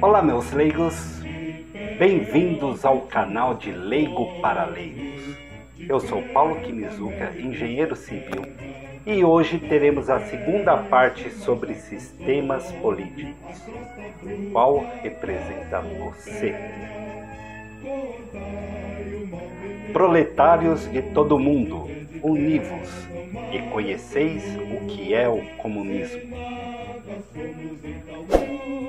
Olá, meus leigos, bem-vindos ao canal de Leigo para Leigos. Eu sou Paulo Kimizuka, engenheiro civil, e hoje teremos a segunda parte sobre sistemas políticos. Qual representa você? Proletários de todo mundo, univos e conheceis o que é o comunismo.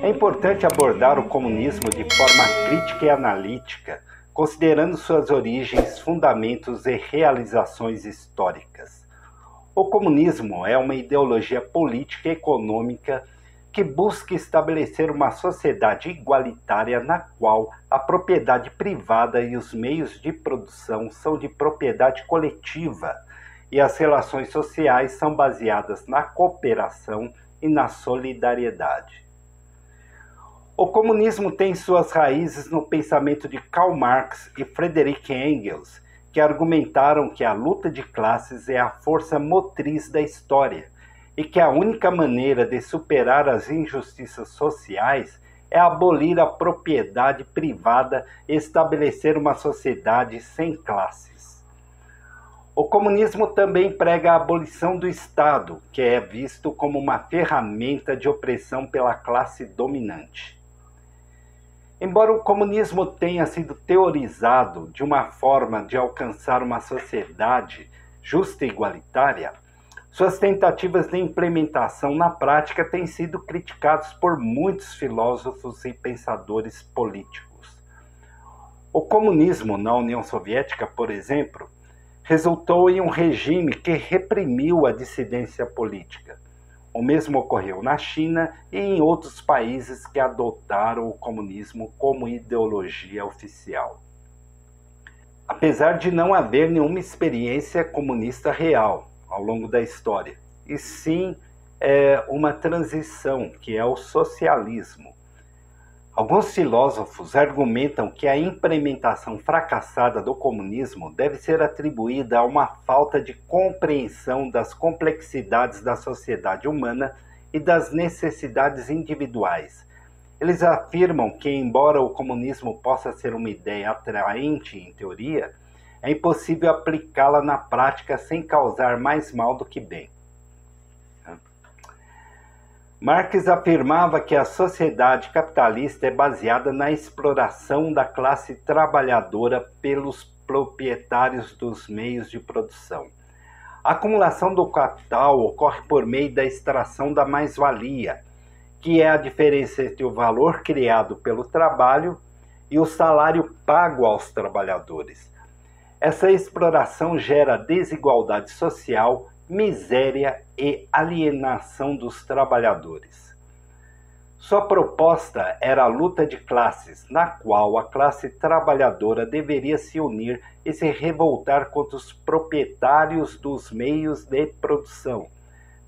É importante abordar o comunismo de forma crítica e analítica, considerando suas origens, fundamentos e realizações históricas. O comunismo é uma ideologia política e econômica que busca estabelecer uma sociedade igualitária na qual a propriedade privada e os meios de produção são de propriedade coletiva e as relações sociais são baseadas na cooperação e na solidariedade. O comunismo tem suas raízes no pensamento de Karl Marx e Friedrich Engels, que argumentaram que a luta de classes é a força motriz da história e que a única maneira de superar as injustiças sociais é abolir a propriedade privada e estabelecer uma sociedade sem classes. O comunismo também prega a abolição do Estado, que é visto como uma ferramenta de opressão pela classe dominante. Embora o comunismo tenha sido teorizado de uma forma de alcançar uma sociedade justa e igualitária, suas tentativas de implementação na prática têm sido criticadas por muitos filósofos e pensadores políticos. O comunismo na União Soviética, por exemplo, resultou em um regime que reprimiu a dissidência política. O mesmo ocorreu na China e em outros países que adotaram o comunismo como ideologia oficial. Apesar de não haver nenhuma experiência comunista real ao longo da história, e sim uma transição, que é o socialismo. Alguns filósofos argumentam que a implementação fracassada do comunismo deve ser atribuída a uma falta de compreensão das complexidades da sociedade humana e das necessidades individuais. Eles afirmam que, embora o comunismo possa ser uma ideia atraente em teoria, é impossível aplicá-la na prática sem causar mais mal do que bem. Marx afirmava que a sociedade capitalista é baseada na exploração da classe trabalhadora pelos proprietários dos meios de produção. A acumulação do capital ocorre por meio da extração da mais-valia, que é a diferença entre o valor criado pelo trabalho e o salário pago aos trabalhadores. Essa exploração gera desigualdade social, miséria e alienação dos trabalhadores. Sua proposta era a luta de classes, na qual a classe trabalhadora deveria se unir e se revoltar contra os proprietários dos meios de produção,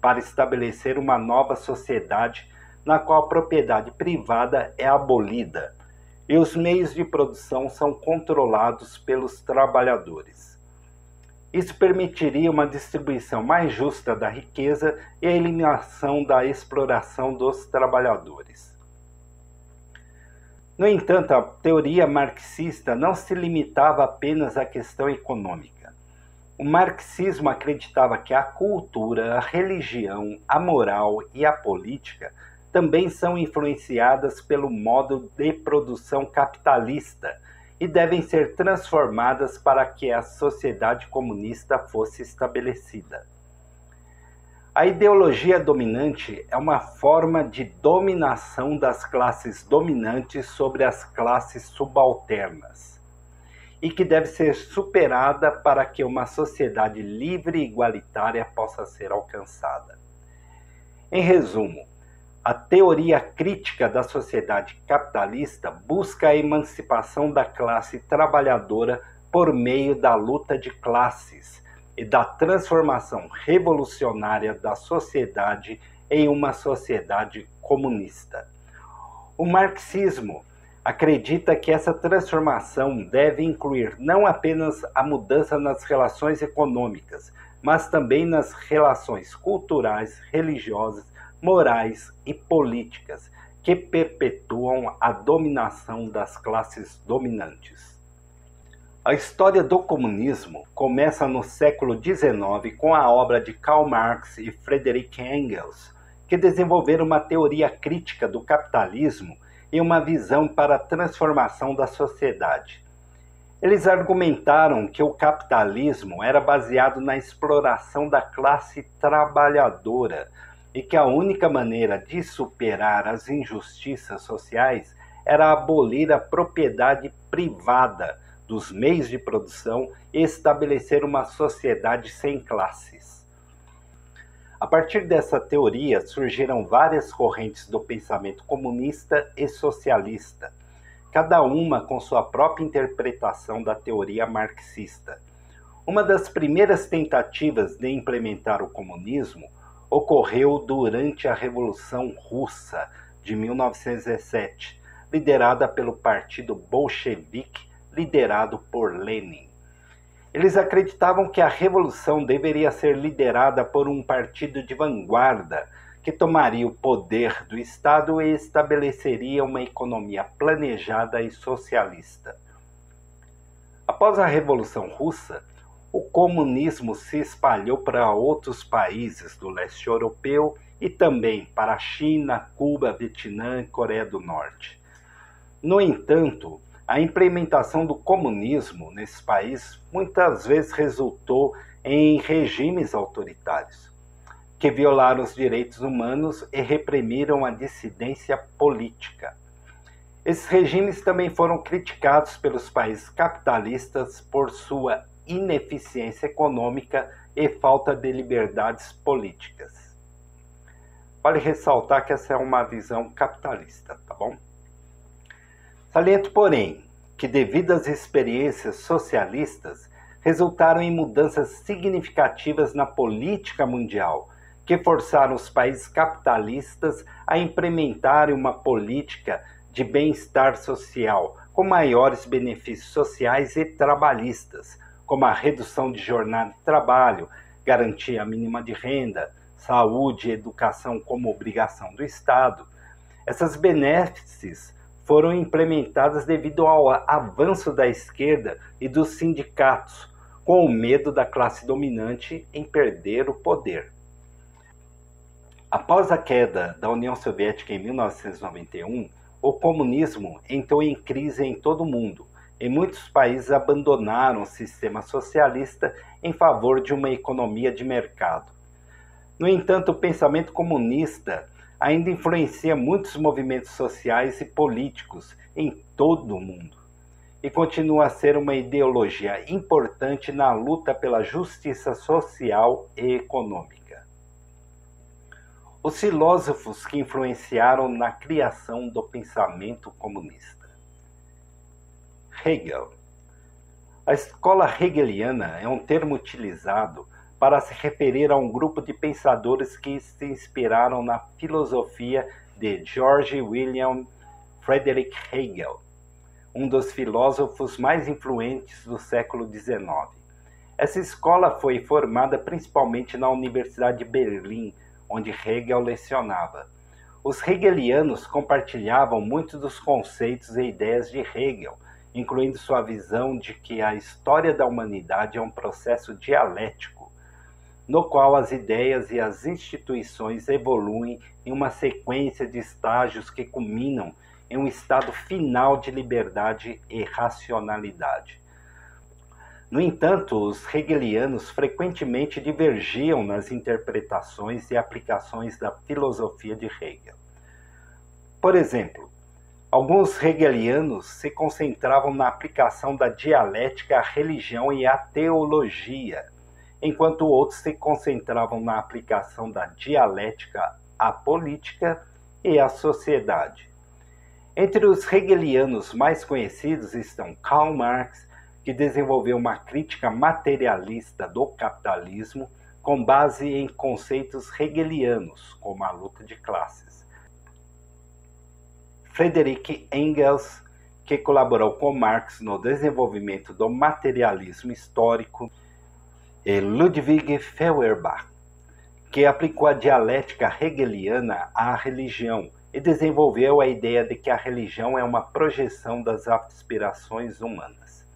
para estabelecer uma nova sociedade na qual a propriedade privada é abolida e os meios de produção são controlados pelos trabalhadores. Isso permitiria uma distribuição mais justa da riqueza e a eliminação da exploração dos trabalhadores. No entanto, a teoria marxista não se limitava apenas à questão econômica. O marxismo acreditava que a cultura, a religião, a moral e a política também são influenciadas pelo modo de produção capitalista e devem ser transformadas para que a sociedade comunista fosse estabelecida. A ideologia dominante é uma forma de dominação das classes dominantes sobre as classes subalternas e que deve ser superada para que uma sociedade livre e igualitária possa ser alcançada. Em resumo, a teoria crítica da sociedade capitalista busca a emancipação da classe trabalhadora por meio da luta de classes e da transformação revolucionária da sociedade em uma sociedade comunista. O marxismo acredita que essa transformação deve incluir não apenas a mudança nas relações econômicas, mas também nas relações culturais, religiosas, morais e políticas, que perpetuam a dominação das classes dominantes. A história do comunismo começa no século XIX com a obra de Karl Marx e Friedrich Engels, que desenvolveram uma teoria crítica do capitalismo e uma visão para a transformação da sociedade. Eles argumentaram que o capitalismo era baseado na exploração da classe trabalhadora e que a única maneira de superar as injustiças sociais era abolir a propriedade privada dos meios de produção e estabelecer uma sociedade sem classes. A partir dessa teoria surgiram várias correntes do pensamento comunista e socialista, cada uma com sua própria interpretação da teoria marxista. Uma das primeiras tentativas de implementar o comunismo ocorreu durante a Revolução Russa de 1917, liderada pelo Partido Bolchevique, liderado por Lenin. Eles acreditavam que a revolução deveria ser liderada por um partido de vanguarda que tomaria o poder do Estado e estabeleceria uma economia planejada e socialista. Após a Revolução Russa, o comunismo se espalhou para outros países do leste europeu e também para a China, Cuba, Vietnã e Coreia do Norte. No entanto, a implementação do comunismo nesses países muitas vezes resultou em regimes autoritários, que violaram os direitos humanos e reprimiram a dissidência política. Esses regimes também foram criticados pelos países capitalistas por sua ineficiência econômica e falta de liberdades políticas. Vale ressaltar que essa é uma visão capitalista, tá bom? Saliento, porém, que devido às experiências socialistas, resultaram em mudanças significativas na política mundial, que forçaram os países capitalistas a implementarem uma política de bem-estar social, com maiores benefícios sociais e trabalhistas, como a redução de jornada de trabalho, garantia mínima de renda, saúde e educação como obrigação do Estado. Essas benesses foram implementadas devido ao avanço da esquerda e dos sindicatos, com o medo da classe dominante em perder o poder. Após a queda da União Soviética em 1991, o comunismo entrou em crise em todo o mundo e muitos países abandonaram o sistema socialista em favor de uma economia de mercado. No entanto, o pensamento comunista ainda influencia muitos movimentos sociais e políticos em todo o mundo e continua a ser uma ideologia importante na luta pela justiça social e econômica. Os filósofos que influenciaram na criação do pensamento comunista. Hegel. A escola hegeliana é um termo utilizado para se referir a um grupo de pensadores que se inspiraram na filosofia de Georg Wilhelm Friedrich Hegel, um dos filósofos mais influentes do século XIX. Essa escola foi formada principalmente na Universidade de Berlim, onde Hegel lecionava. Os hegelianos compartilhavam muitos dos conceitos e ideias de Hegel, incluindo sua visão de que a história da humanidade é um processo dialético, no qual as ideias e as instituições evoluem em uma sequência de estágios que culminam em um estado final de liberdade e racionalidade. No entanto, os hegelianos frequentemente divergiam nas interpretações e aplicações da filosofia de Hegel. Por exemplo, alguns hegelianos se concentravam na aplicação da dialética à religião e à teologia, enquanto outros se concentravam na aplicação da dialética à política e à sociedade. Entre os hegelianos mais conhecidos estão Karl Marx, que desenvolveu uma crítica materialista do capitalismo com base em conceitos hegelianos, como a luta de classes. Friedrich Engels, que colaborou com Marx no desenvolvimento do materialismo histórico, e Ludwig Feuerbach, que aplicou a dialética hegeliana à religião e desenvolveu a ideia de que a religião é uma projeção das aspirações humanas.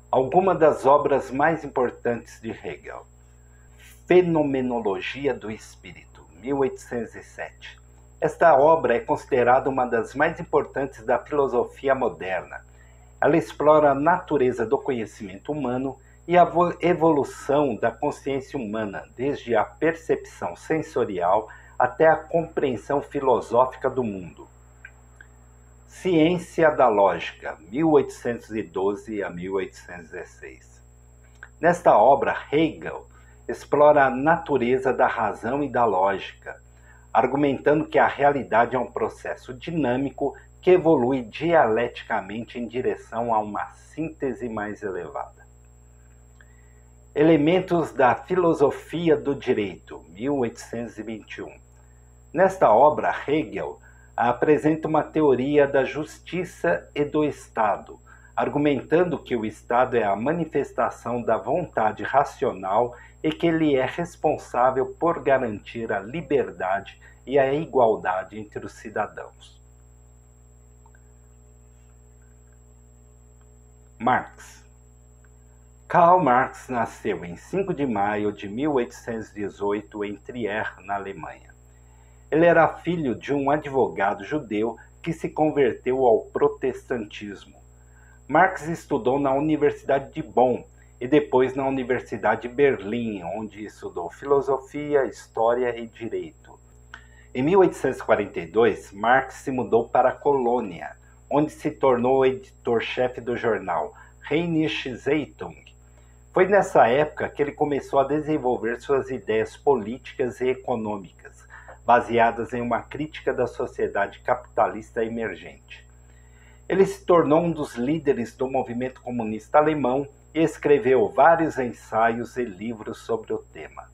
Algumas das obras mais importantes de Hegel: Fenomenologia do Espírito, 1807. Esta obra é considerada uma das mais importantes da filosofia moderna. Ela explora a natureza do conhecimento humano e a evolução da consciência humana, desde a percepção sensorial até a compreensão filosófica do mundo. Ciência da Lógica, 1812 a 1816. Nesta obra, Hegel explora a natureza da razão e da lógica, argumentando que a realidade é um processo dinâmico que evolui dialeticamente em direção a uma síntese mais elevada. Elementos da Filosofia do Direito, 1821. Nesta obra, Hegel apresenta uma teoria da justiça e do Estado, argumentando que o Estado é a manifestação da vontade racional e que ele é responsável por garantir a liberdade e a igualdade entre os cidadãos. Marx. Karl Marx nasceu em 5 de maio de 1818 em Trier, na Alemanha. Ele era filho de um advogado judeu que se converteu ao protestantismo. Marx estudou na Universidade de Bonn e depois na Universidade de Berlim, onde estudou filosofia, história e direito. Em 1842, Marx se mudou para a Colônia, onde se tornou editor-chefe do jornal Rheinische Zeitung. Foi nessa época que ele começou a desenvolver suas ideias políticas e econômicas, baseadas em uma crítica da sociedade capitalista emergente. Ele se tornou um dos líderes do movimento comunista alemão e escreveu vários ensaios e livros sobre o tema.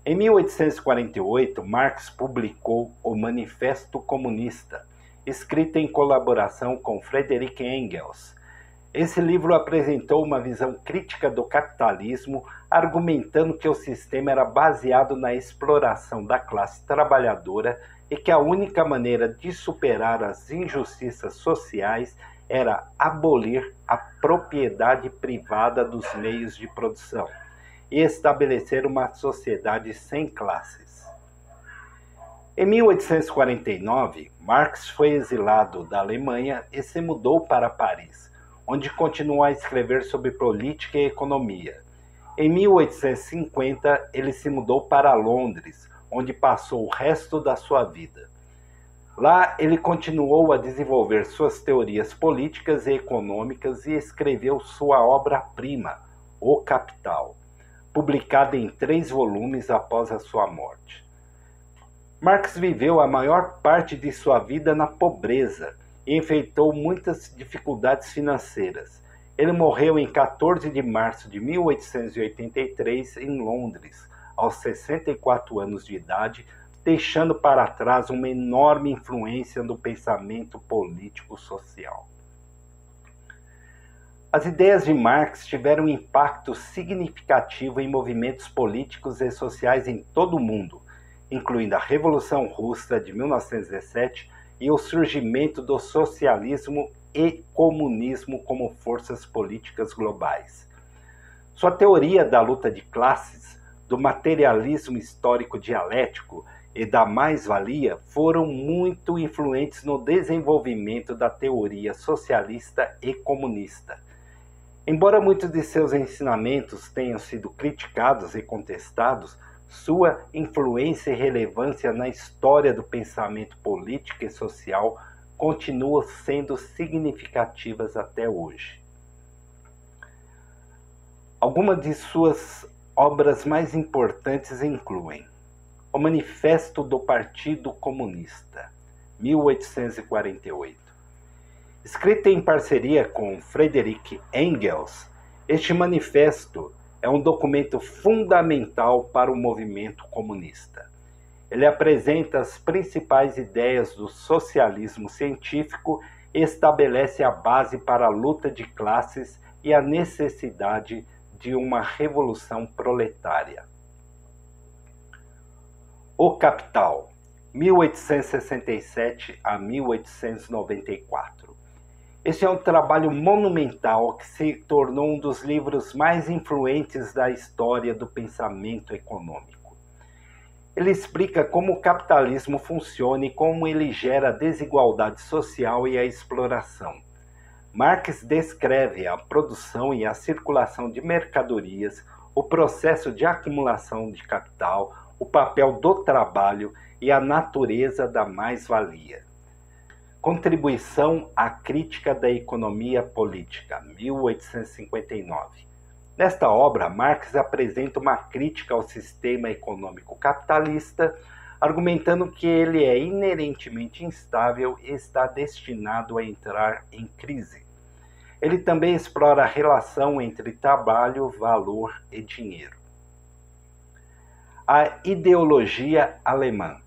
Em 1848, Marx publicou o Manifesto Comunista, escrito em colaboração com Friedrich Engels. Esse livro apresentou uma visão crítica do capitalismo, argumentando que o sistema era baseado na exploração da classe trabalhadora e que a única maneira de superar as injustiças sociais era abolir a propriedade privada dos meios de produção e estabelecer uma sociedade sem classes. Em 1849, Marx foi exilado da Alemanha e se mudou para Paris, onde continuou a escrever sobre política e economia. Em 1850, ele se mudou para Londres, onde passou o resto da sua vida. Lá, ele continuou a desenvolver suas teorias políticas e econômicas e escreveu sua obra-prima, O Capital, publicada em 3 volumes após a sua morte. Marx viveu a maior parte de sua vida na pobreza e enfrentou muitas dificuldades financeiras. Ele morreu em 14 de março de 1883 em Londres, aos 64 anos de idade, deixando para trás uma enorme influência no pensamento político-social. As ideias de Marx tiveram um impacto significativo em movimentos políticos e sociais em todo o mundo, incluindo a Revolução Russa de 1917 e o surgimento do socialismo e comunismo como forças políticas globais. Sua teoria da luta de classes, do materialismo histórico dialético e da mais-valia foram muito influentes no desenvolvimento da teoria socialista e comunista. Embora muitos de seus ensinamentos tenham sido criticados e contestados, sua influência e relevância na história do pensamento político e social continuam sendo significativas até hoje. Algumas de suas obras mais importantes incluem o Manifesto do Partido Comunista, 1848. Escrito em parceria com Friedrich Engels, este manifesto é um documento fundamental para o movimento comunista. Ele apresenta as principais ideias do socialismo científico e estabelece a base para a luta de classes e a necessidade de uma revolução proletária. O Capital, 1867 a 1894. Esse é um trabalho monumental que se tornou um dos livros mais influentes da história do pensamento econômico. Ele explica como o capitalismo funciona e como ele gera a desigualdade social e a exploração. Marx descreve a produção e a circulação de mercadorias, o processo de acumulação de capital, o papel do trabalho e a natureza da mais-valia. Contribuição à crítica da economia política, 1859. Nesta obra, Marx apresenta uma crítica ao sistema econômico capitalista, argumentando que ele é inerentemente instável e está destinado a entrar em crise. Ele também explora a relação entre trabalho, valor e dinheiro. A ideologia alemã,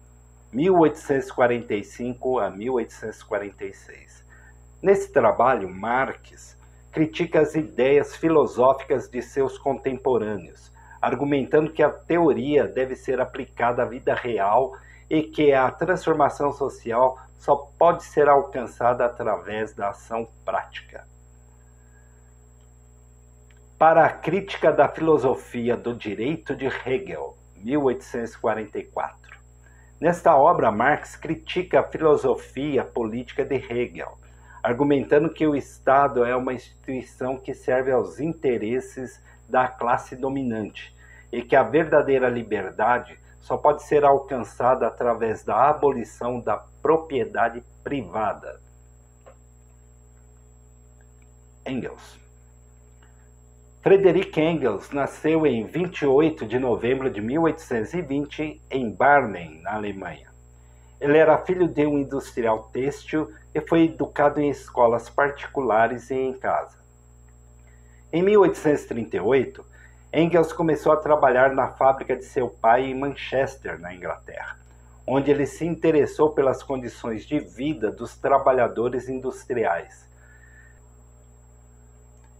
1845 a 1846. Nesse trabalho, Marx critica as ideias filosóficas de seus contemporâneos, argumentando que a teoria deve ser aplicada à vida real e que a transformação social só pode ser alcançada através da ação prática. Para a crítica da filosofia do direito de Hegel, 1844. Nesta obra, Marx critica a filosofia política de Hegel, argumentando que o Estado é uma instituição que serve aos interesses da classe dominante e que a verdadeira liberdade só pode ser alcançada através da abolição da propriedade privada. Engels. Friedrich Engels nasceu em 28 de novembro de 1820 em Barnim, na Alemanha. Ele era filho de um industrial têxtil e foi educado em escolas particulares e em casa. Em 1838, Engels começou a trabalhar na fábrica de seu pai em Manchester, na Inglaterra, onde ele se interessou pelas condições de vida dos trabalhadores industriais.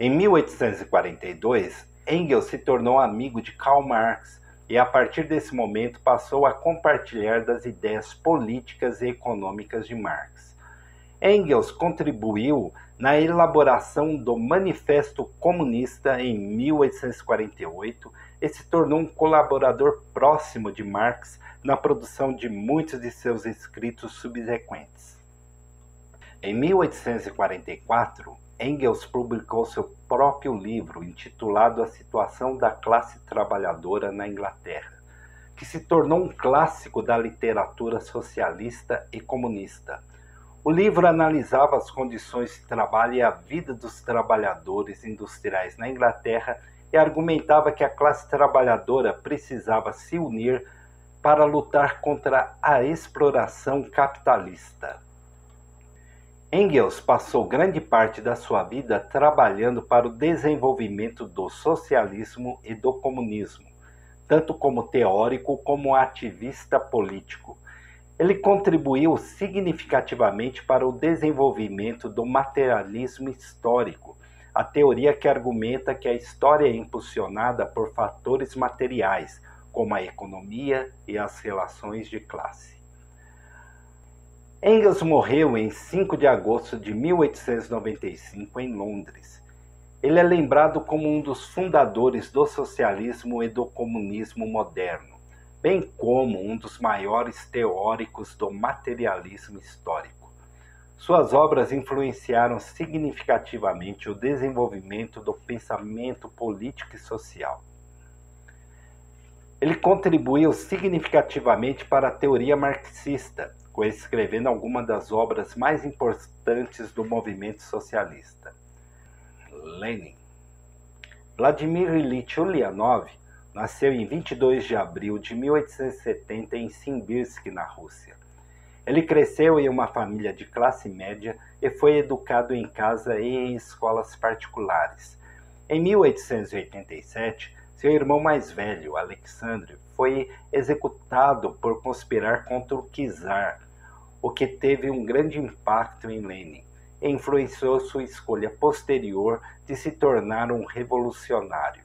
Em 1842, Engels se tornou amigo de Karl Marx e, a partir desse momento, passou a compartilhar das ideias políticas e econômicas de Marx. Engels contribuiu na elaboração do Manifesto Comunista em 1848 e se tornou um colaborador próximo de Marx na produção de muitos de seus escritos subsequentes. Em 1844, Engels publicou seu próprio livro intitulado A Situação da Classe Trabalhadora na Inglaterra, que se tornou um clássico da literatura socialista e comunista. O livro analisava as condições de trabalho e a vida dos trabalhadores industriais na Inglaterra e argumentava que a classe trabalhadora precisava se unir para lutar contra a exploração capitalista. Engels passou grande parte da sua vida trabalhando para o desenvolvimento do socialismo e do comunismo, tanto como teórico como ativista político. Ele contribuiu significativamente para o desenvolvimento do materialismo histórico, a teoria que argumenta que a história é impulsionada por fatores materiais, como a economia e as relações de classe. Engels morreu em 5 de agosto de 1895 em Londres. Ele é lembrado como um dos fundadores do socialismo e do comunismo moderno, bem como um dos maiores teóricos do materialismo histórico. Suas obras influenciaram significativamente o desenvolvimento do pensamento político e social. Ele contribuiu significativamente para a teoria marxista, coescrevendo algumas das obras mais importantes do movimento socialista. Lenin. Vladimir Ilyich Ulyanov nasceu em 22 de abril de 1870 em Simbirsk, na Rússia. Ele cresceu em uma família de classe média e foi educado em casa e em escolas particulares. Em 1887, seu irmão mais velho, Alexandre, foi executado por conspirar contra o czar, o que teve um grande impacto em Lenin e influenciou sua escolha posterior de se tornar um revolucionário.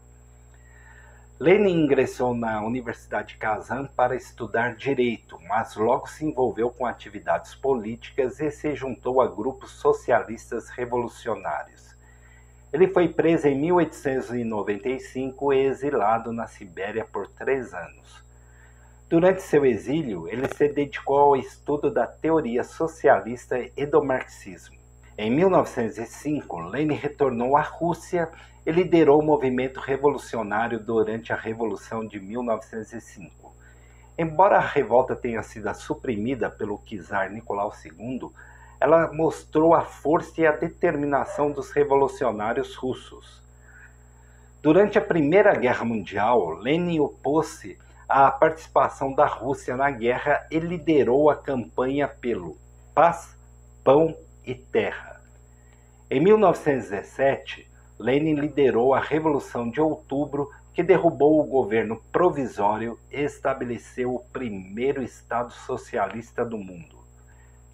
Lenin ingressou na Universidade de Kazan para estudar direito, mas logo se envolveu com atividades políticas e se juntou a grupos socialistas revolucionários. Ele foi preso em 1895 e exilado na Sibéria por 3 anos. Durante seu exílio, ele se dedicou ao estudo da teoria socialista e do marxismo. Em 1905, Lenin retornou à Rússia e liderou o movimento revolucionário durante a Revolução de 1905. Embora a revolta tenha sido suprimida pelo czar Nicolau II, ela mostrou a força e a determinação dos revolucionários russos. Durante a Primeira Guerra Mundial, Lenin opôs-se à participação da Rússia na guerra e liderou a campanha pelo paz, pão e terra. Em 1917, Lenin liderou a Revolução de Outubro, que derrubou o governo provisório e estabeleceu o primeiro Estado socialista do mundo.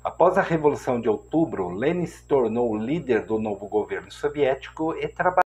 Após a Revolução de Outubro, Lenin se tornou o líder do novo governo soviético e trabalhou.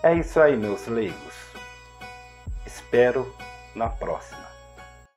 É isso aí, meus leigos. Espero na próxima.